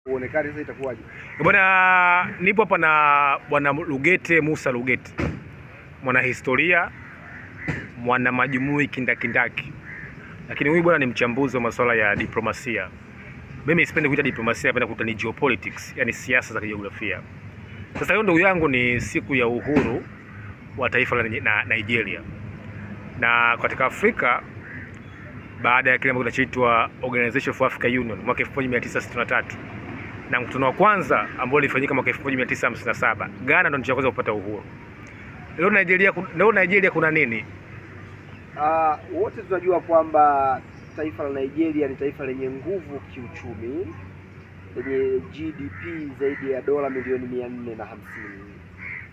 uonekane sasa itakuwaje? Bwana, nipo hapa na Bwana Lugete Musa Lugete, mwana historia, mwana majumui kindakindaki, lakini huyu bwana ni mchambuzi wa masuala ya diplomasia. Mimi sipendi kuita diplomasia, napenda kuita ni geopolitics, yani siasa za kijiografia. Sasa leo ndugu yangu, ni siku ya uhuru wa taifa la Nigeria, na katika Afrika baada ya kile ambacho kinachoitwa Organization for African Union mwaka 1963 na mkutano wa kwanza ambao ulifanyika mwaka 1957, Ghana ndio nchi ya kwanza kupata uhuru. Leo Nigeria kuna nini? Wote tunajua kwamba taifa la Nigeria ni taifa lenye nguvu kiuchumi, lenye GDP zaidi ya dola milioni 450.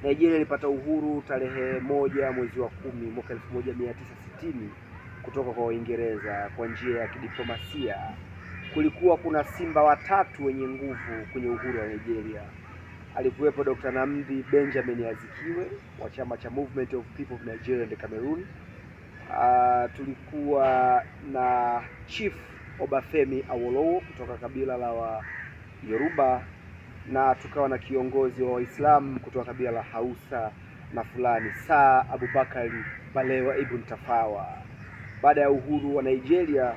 Nigeria ilipata uhuru tarehe 1 mwezi wa 10 mwaka 1960 kutoka kwa Uingereza kwa njia ya kidiplomasia. Kulikuwa kuna simba watatu wenye nguvu kwenye uhuru wa Nigeria. Alikuwepo Dr. Nnamdi Benjamin Azikiwe wa chama cha Movement of People of Nigeria and Cameroon. Tulikuwa na Chief Obafemi Awolowo kutoka kabila la wa Yoruba, na tukawa na kiongozi wa Waislamu kutoka kabila la Hausa na Fulani, Sir Abubakar Balewa Ibn Tafawa. Baada ya uhuru wa Nigeria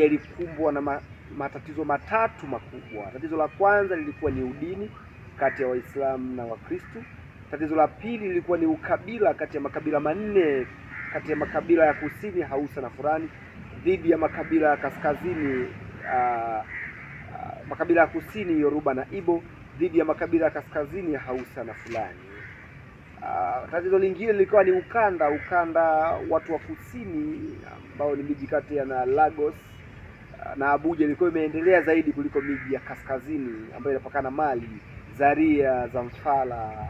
ilikumbwa na matatizo matatu makubwa. Tatizo la kwanza lilikuwa ni udini kati ya Waislamu na Wakristo. Tatizo la pili lilikuwa ni ukabila kati ya makabila manne, kati ya makabila ya kusini Hausa na Fulani dhidi ya makabila ya kaskazini makabila ya kusini Yoruba na Igbo dhidi ya makabila ya kaskazini Hausa na Fulani. Tatizo lingine lilikuwa ni ukanda watu wa kusini ambao ni miji kati ya na Lagos na Abuja ilikuwa imeendelea zaidi kuliko miji ya kaskazini ambayo inapakana Mali, Zaria, Zamfara,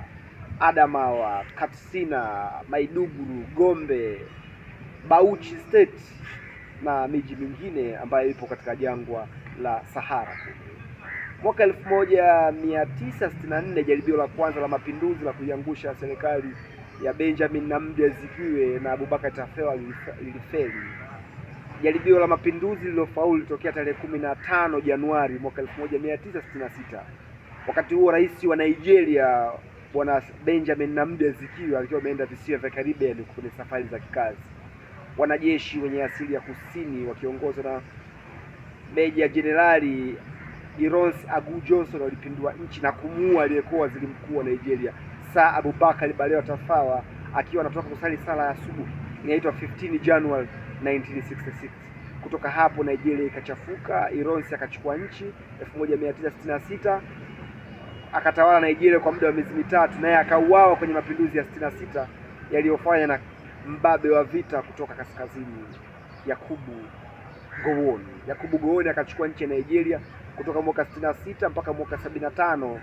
Adamawa, Katsina, Maiduguri, Gombe, Bauchi State na miji mingine ambayo ipo katika jangwa la Sahara. Mwaka 1964 jaribio la kwanza la mapinduzi la kuiangusha serikali ya Benjamin Nnamdi Azikiwe na Abubakar Tafawa lilifeli. Jaribio la mapinduzi lilofaulu litokea tarehe 15 Januari mwaka 1966. Wakati huo rais wa Nigeria Bwana Benjamin Nnamdi Azikiwe alikuwa ameenda visiwa vya Caribbean kwenye safari za kikazi. Wanajeshi wenye asili ya kusini wakiongozwa na Meja Jenerali Ironsi Agu Johnson walipindua nchi na kumuua aliyekuwa waziri mkuu wa Nigeria Sir Abubakar Balewa Tafawa akiwa anatoka kusali sala ya asubuhi, inaitwa 15 January 1966. Kutoka hapo Nigeria ikachafuka. Ironsi akachukua nchi 1966, akatawala Nigeria kwa muda wa miezi mitatu, naye akauawa kwenye mapinduzi ya 66 yaliyofanywa na mbabe wa vita kutoka kaskazini Yakubu Gowon akachukua nchi ya Nigeria kutoka mwaka 66 mpaka mwaka 75.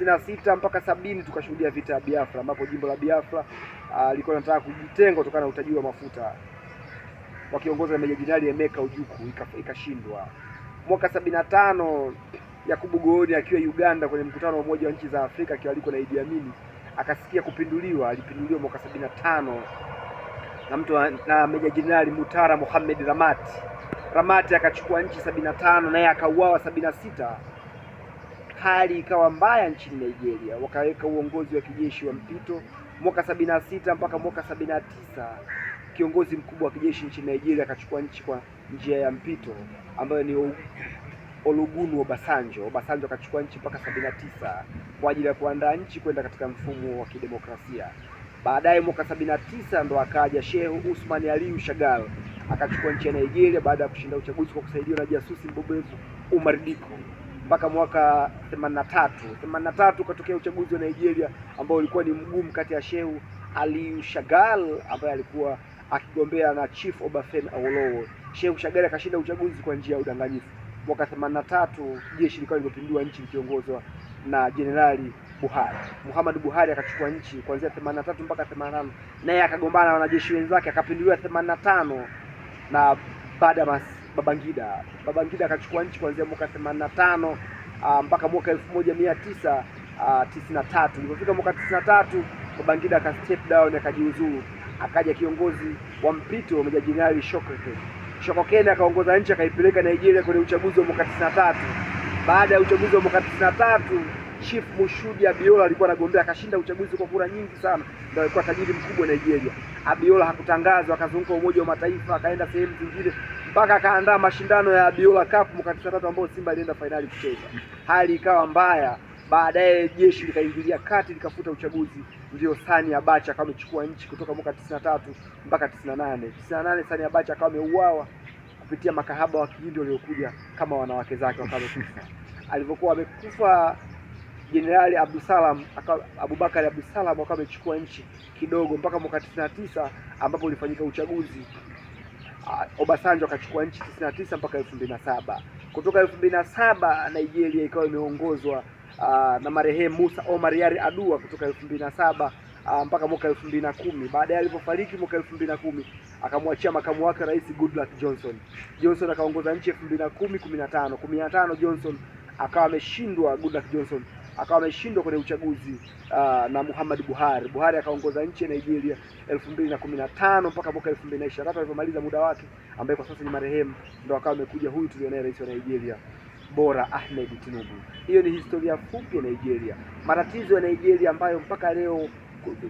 66 mpaka 70 tukashuhudia vita ya Biafra, ambapo jimbo la Biafra lilikuwa linataka kujitenga kutokana na utajiri wa mafuta wakiongozwa na Meja Jenerali Emeka Ojukwu, ikashindwa. Mwaka 75 Yakubu Gowon akiwa Uganda kwenye mkutano wa Umoja wa Nchi za Afrika akiwa aliko na Idi Amin akasikia kupinduliwa. Alipinduliwa mwaka 75 na Meja Jenerali Mutara Mohamed Ramati akachukua nchi 75, naye akauawa 76. Hali ikawa mbaya nchini Nigeria, wakaweka uongozi wa kijeshi wa mpito mwaka 76 mpaka mwaka 79. Kiongozi mkubwa wa kijeshi nchini Nigeria akachukua nchi kwa njia ya mpito ambayo ni Olusegun Obasanjo akachukua nchi mpaka 79 kwa ajili ya kuandaa nchi kwenda katika mfumo wa kidemokrasia. Baadaye mwaka 79 ndo akaja Sheikh Usman Aliyu Shagal akachukua nchi ya Nigeria baada ya kushinda uchaguzi kwa kusaidiwa na jasusi mbobevu Umar Diko. Mpaka mwaka 83 ukatokea uchaguzi wa Nigeria ambao ulikuwa ni mgumu kati ya Sheikh Aliyu Shagal ambaye alikuwa akigombea na Chief Obafemi Awolowo. Sheikh Shagal akashinda uchaguzi kwa njia ya udanganyifu. Mwaka 83 jeshi likawa limepindua nchi likiongozwa na Jenerali Muhammadu Buhari akachukua nchi kuanzia 83 mpaka 85, naye akagombana na wanajeshi wenzake akapinduliwa 85 na Babangida akachukua nchi kuanzia mwaka 85 mpaka mwaka 1993. Ilipofika mwaka 93 Babangida aka step down akajiuzuru, akaja kiongozi wa mpito wa Meja Jenerali Shokokene akaongoza nchi akaipeleka Nigeria kwenye uchaguzi wa mwaka 93 Baada ya uchaguzi wa mwaka 93, Chief Moshood Abiola alikuwa anagombea, akashinda uchaguzi kwa kura nyingi sana, ndio alikuwa tajiri mkubwa Nigeria. Abiola hakutangazwa, akazunguka Umoja wa Mataifa, akaenda sehemu zingine mpaka akaandaa mashindano ya Abiola Cup mwaka 93 ambao Simba alienda fainali kucheza. Hali ikawa mbaya, baadaye jeshi likaingilia kati likafuta uchaguzi, ndio Sani Abacha akawa amechukua nchi kutoka mwaka 93 mpaka 98. 98 Sani Abacha akawa ameuawa kupitia makahaba wa Kihindi waliokuja kama wanawake zake wakawa wamekufa. Alivyokuwa amekufa Jenerali Abubakar Abdusalam akawa amechukua nchi kidogo mpaka mwaka 99 ambapo ulifanyika uchaguzi. Obasanjo akachukua nchi 99 mpaka 2007. Kutoka 2007 Nigeria ikawa imeongozwa na marehemu Musa Omar Yar'Adua kutoka 2007 mpaka mwaka 2010. Baadaye alipofariki mwaka 2010 akamwachia makamu wake Rais Goodluck Johnson. Johnson akaongoza nchi 2015 Johnson akawa ameshindwa, Goodluck Johnson akawa ameshindwa kwenye uchaguzi na Muhammad Buhari. Buhari akaongoza nchi ya Nigeria 2015 mpaka mwaka 2023 alipomaliza muda wake, ambaye kwa sasa ni marehemu, ndio akawa amekuja huyu tulionaye rais wa Nigeria, Bola Ahmed Tinubu. Hiyo ni historia fupi ya Nigeria, matatizo ya Nigeria ambayo mpaka leo,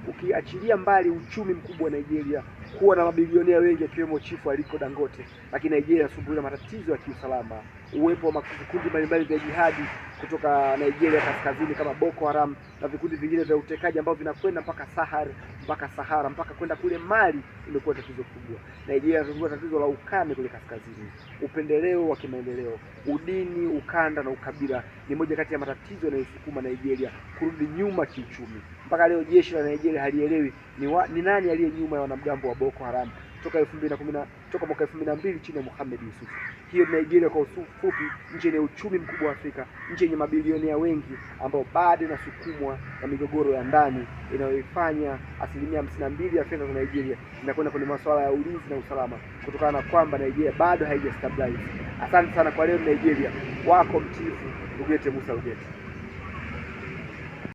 ukiachilia mbali uchumi mkubwa wa Nigeria, kuwa na mabilionea wengi akiwemo Chifu Aliko Dangote, lakini Nigeria inasumbuliwa na matatizo ya kiusalama, uwepo wa vikundi mbalimbali vya jihadi kutoka Nigeria kaskazini kama Boko Haram na vikundi vingine vya utekaji ambao vinakwenda mpaka Sahara mpaka kwenda kule Mali. Imekuwa tatizo kubwa. Nigeria inasumbuliwa tatizo la ukame kule kaskazini, upendeleo wa kimaendeleo, udini, ukanda na ukabila ni moja kati ya matatizo yanayosukuma Nigeria kurudi nyuma kiuchumi. Mpaka leo jeshi la Nigeria halielewi ni nani aliye nyuma ya wanamgambo wa Boko Haram toka mwaka 2002 chini ya Mohamed Yusuf. Hiyo Nigeria kwa ufupi, nchi yenye uchumi mkubwa wa Afrika, nchi yenye mabilionea wengi ambao bado inasukumwa na migogoro ya ndani inayoifanya 52% ya fedha za Nigeria inakwenda kwenye masuala ya ulinzi na usalama, kutokana na kwamba Nigeria bado haijastabilize. Asante sana kwa leo Nigeria, wako mtiifu Lugete Musa Lugete.